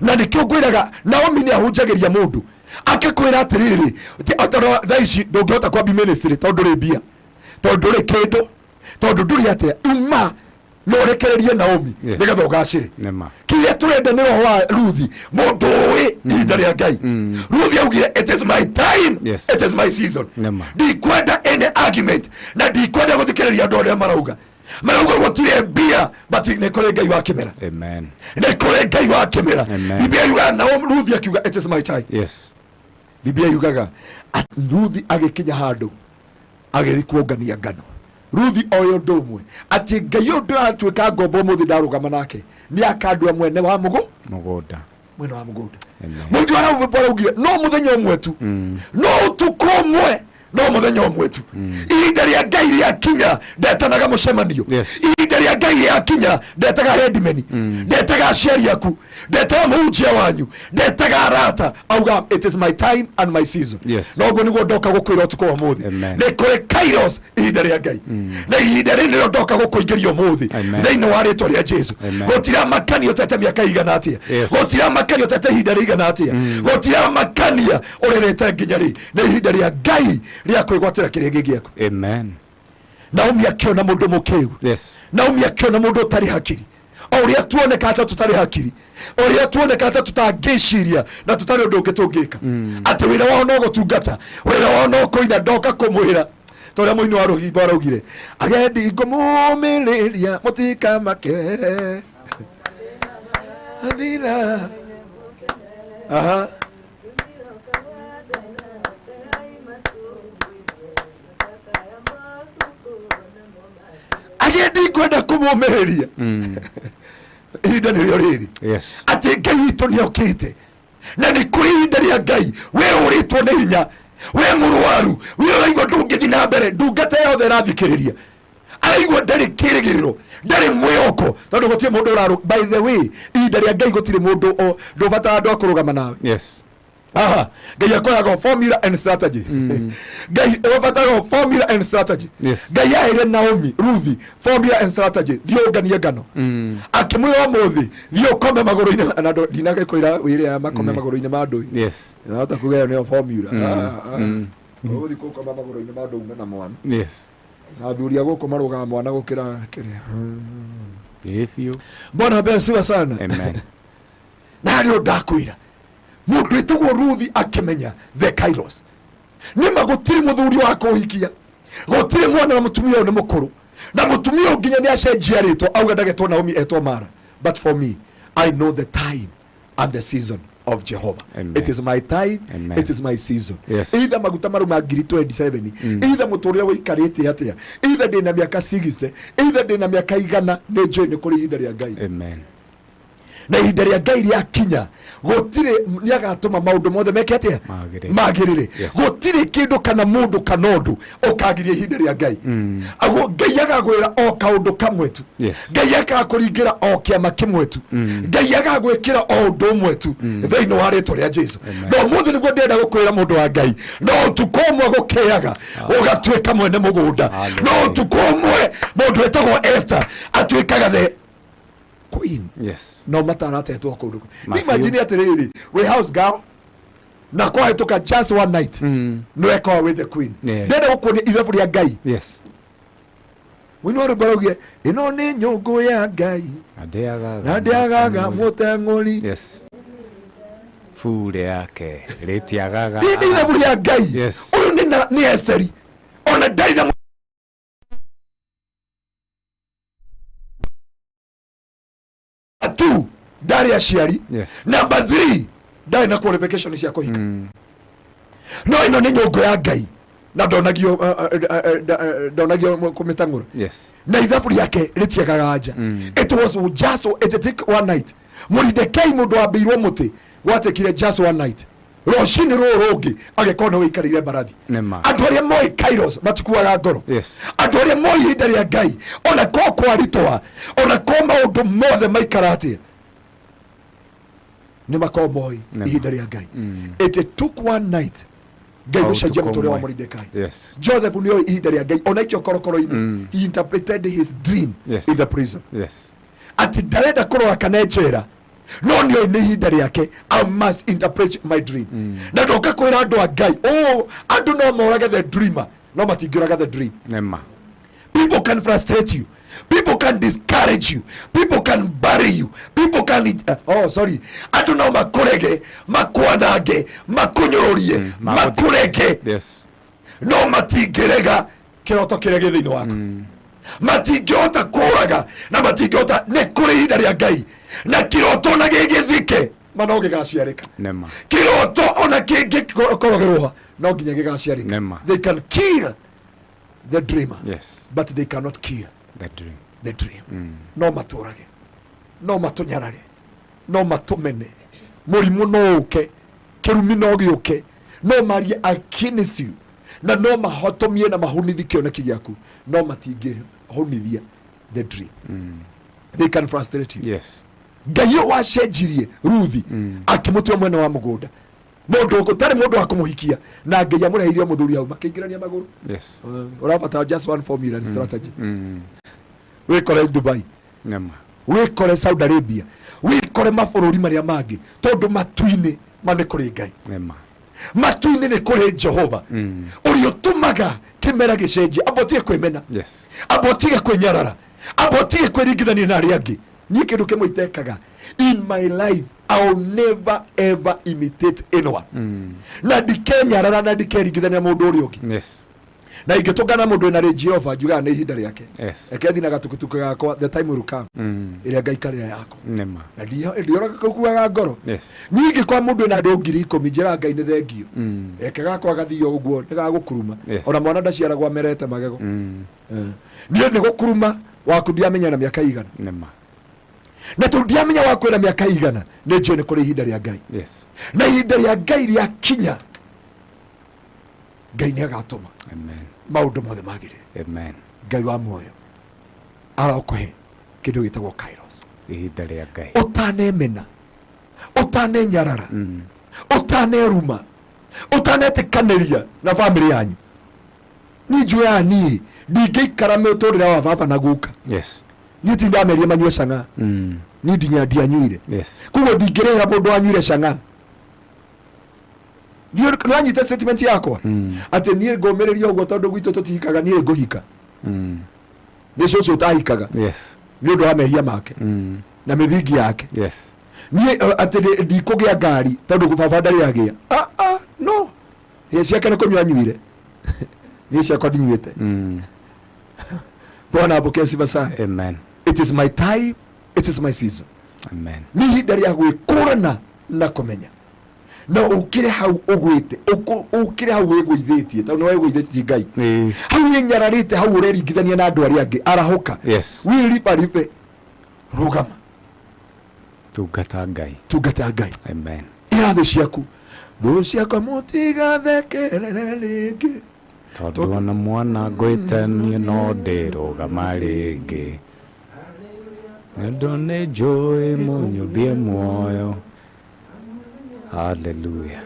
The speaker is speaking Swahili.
na nikio gwiraga Naomi ni ahunjagiria mundu akakwira atiriri atoro thaici ndungihota kwambi ministry tondu ri mbia tondu ri kindu tondu nduri atia uma no rekererie Naomi nigetha ugacire kiria turenda ni roho wa Ruthi mundu wi ihinda ria Ngai. Ruthi augire it is my time, it is my season. Ndikwenda any argument na ndikwenda guthikiriria andu aria marauga gutire mbia but ne kore Ngai wa kimera. Amen. Ne kore Ngai wa kimera. Biblia yuga Naomi Ruthi akiuga it is my time. Yes. Biblia yugaga Ruthi agikinya handu agirikuongania ngano. Ruthi oyo ndomwe ati Ngai undu atwika ngombo muthi ndarugama nake ni akandua mwene wa mugunda mwene wa mugunda. Mundu ara ugire no muthenya omwe tu no utuko omwe no muthenya omwe tu ihinda ria Ngai ria kinya ndetanaga mucemanio ihinda ria Ngai ria kinya ndetaga headman ndetaga aciari aku ndetaga muhunjia wanyu ndetaga arata auga it is my time and my season. No go nigo ndoka gukwira utuko wa muthi ne kore kairos ihinda ria Ngai na ihinda ri ndio ndoka gukuingiria muthi thiini wa ritwa ria Jesu. Gotira makania tete miaka igana atia gotira makania tete ihinda rigana atia gotira makania urerete nginya ri na ihinda ria Ngai ria kwigwatira kiria gigiaku. Amen. Naomi akiona mundu mukiu. Naomi akiona mundu utari hakiri oria tuoneka ata tutari hakiri oria tuoneka ata tutangiciria na tutari undu ungitungika ati wira wao no gutungata wira wao no kuina ndoka kumwira toria muini wa ruhimbo araugire agendi ngumumiriria mutika make athira agendi kwenda kumumiriria ihinda nĩrĩo rĩrĩ. Ati Ngai witũ nĩokĩte na nĩ kũrĩ ihinda rĩa Ngai we ũrĩtwo nĩ hinya we mũrwaru we ũraigua ndũngĩthiĩ na mbere ndungata yothe ĩrathikĩrĩria araigua ndarĩ kĩrĩgĩrĩro ndarĩ mwĩhoko tondũ gũtirĩ mũndũ ũraru. By the way ihinda rĩa Ngai gũtirĩ mũndũ ndũbatara andũ a kũrũgama nawe. Ngai akoraga formula and strategy. Ngai akoraga formula and strategy. Ngai aire Naomi Ruthi formula and strategy ndiongania ngano akimwira muthi thio kome maguru-ini na ndinaga koira wire ya makome maguru-ini ma ndui. Na hata kuga ni formula uthi ko koma maguru-ini ma ndui na mwana. Na thuria guko maruga mwana gukira kiria Bwana besiwa sana. Amen. Na ndio ndakwira mundu witagwo Ruthi akimenya the kairos nima gutiri muthuri wa kuhikia gutiri mwana wa mutumia ni mukuru na mutumia nginya ni acenjia ritwa auga ndagetwo Naomi etwa Mara. But for me I know the time and the season of Jehovah. It is my time. It is my season. Either maguta maru ma 27 either muturire wikarite atia either ndina miaka 60 either ndina miaka igana ni joy ni kuri ihinda ria Ngai. Na ihinda ria Ngai ria kinya gutire niagatuma maundu mothe mekete magirire gutire kindu kana mundu kana undu ukagiria ihinda ria Ngai ago Ngai agagwira o kaundu kamwe tu Ngai agakuringira o kiama kimwe tu Ngai agagwikira o undu umwe tu thiini wa ritwa ria Jesu. No muthe niguo ndenda gukwira mundu wa Ngai no tukomwe gukiaga ugatwika mwene mugunda no tukomwe mundu etagwo Esther atwikaga the queen. No mataratetwo kundu. Imagine atiriri we house girl na kwa itoka just one night no eko with the queen. Ndenda gukuonia ithabu ria Ngai. Wino rubarogie ino ni nyungu ya Ngai na ndiagaga muteng'uri. Fure yake retiagaga ni ithabu ria Ngai. Uyu ni Esther ona ndari na ndari ya ciari. Number 3 ndari na qualification cia kuhika. No ino ni nyungu ya Ngai na ndonagio kumitangura. Na ithabu yake ritiagaga anja. It was just it take one night. Muridekai mundu wambirwo muti watekire just one night. Roshini rungi agekona wikarire barathi. Andu aria moi kairos matikuaga ngoro. Andu aria moi ihinda ria Ngai ona ko kwaritwa ona ko maundu mothe maikarate ni makomoi ihinda ria Ngai. It took one night Ngai gucenjia muture wa Mordecai. Joseph nio ihinda ria Ngai ona ikio korokoro-ini he interpreted his dream in the prison. Ati ndarenda kurora kana njera no nio ni hinda riake. I must interpret my dream. Na ndoka kwira andu a Ngai, andu no morage the dreamer, no matingiraga the dream. Nema. People can frustrate you. People can discourage you. People can bury you. People can andu no makurege, makwanage, makunyororie, makurege. Yes. No matingirega kiroto kirege thini wako. Matingihota kuraga na matingihota ne kuri hinda ria Ngai na kiroto na gigithike manoge gaciarika. Nema. Kiroto ona korogerwa no nginya gigaciarika. Nema. They can kill the dreamer. Yes. But they cannot kill The dream. the dream. No maturage, no matunyarare, no matumene, murimu no uke, kirumi no giuke, no marie against you, na no mahotomie na mahunithie kioneki giaku, no matingi honithia the dream. They can frustrate you. Yes. Ngai wacenjirie Ruthi akimutua mwene wa mugunda, mundu gutari mundu wa kumuhikia na Ngai amurehirie muthuri hau makingirania maguru. Yes. Urabata just one formula and strategy. Wikore Dubai, Nema. wikore Saudi Arabia, wikore mabururi maria mangi, tondu matuini mane kuri Ngai. Nema. Matuini ni kuri Jehova. Uri utumaga kimera gicenji, abotige kwimena. Yes. Abotige kwenyarara, abotige kwiringithania na aria angi. Ni kindu kimwe itekaga, in my life I will never ever imitate anyone. Na ndikenyarara na ndikeringithania mundu uri ungi. Yes. Na ingitungana mundu na Jehova njugaga ni ihinda riake. Yes. Ekethi na gatukutuku gakwa, the time will come. Iria Ngai karira yako. Nema. Na ndiora kukuaga ngoro. Yes. Nyingi kwa mundu na ndu ngiri 10 njira Ngai ni thengio. Eke gakwa gathio uguo ni gagukuruma. Ona mwana ndaciaragwa merete magego. Niĩ nĩ gukuruma waku ndiamenya na miaka igana. Nema. Na tu ndiamenya waku na miaka igana nĩ njũĩ nĩ kũrĩ ihinda rĩa Ngai. Yes. Na ihinda rĩa Ngai rĩa kinya Ngai nĩ agatũma Amen. maũndũ mothe magĩrĩre. Amen. Ngai wa muoyo arokuhe kĩndũ gĩtagwo kairos. Ihinda rĩa Ngai. Ũtanemena, ũtanenyarara, ũtaneruma, ũtanetĩkanĩria na bamĩrĩ yanyu. Ni njũĩ niĩ ndingĩikara mũtũrĩre wa baba na guka. Yes. Ni ti ndameria manyue canga. Ni ndianyuire. Yes. Kugo ndingĩrĩra mũndũ wanyuire canga. Nĩ anyita statement yakwa atĩ niĩ ngũmĩrĩria ũguo tondũ gwitũ tũtihikaga niĩ ngũhika. Nĩ cũcũ ũtahikaga. Yes. Nĩ ũndũ wa mehia make na mĩthingi yake. Yes. Niĩ atĩ ndikũgĩa ngari tondũ baba ndarĩ agĩa. No. Ciake nĩ kũnyua anyuire. Niĩ ciakwa ndinyuĩte. Bwana apokee sifa sana. Amen. It is my time, it is my season. Amen. Ni ihinda rĩa gwĩkũrana na kũmenya. Na ukire hau ugwite, ukire hau wĩgũithĩtie, tondũ nĩ wĩgũithĩtie Ngai. Hau wĩnyararĩte, hau ũreringithania na andũ arĩa angĩ, arahuka. Yes. Wĩribaribe, rũgama. Tungata Ngai. Tungata Ngai. Amen. Irathũ ciaku, thũ ciakwa mũtigathekerere rĩngĩ. Tondũ ona mwana ngwĩtanie no ndĩrũgama rĩngĩ. Nĩndũ nĩ njũĩ mũnyũmbie muoyo. Hallelujah.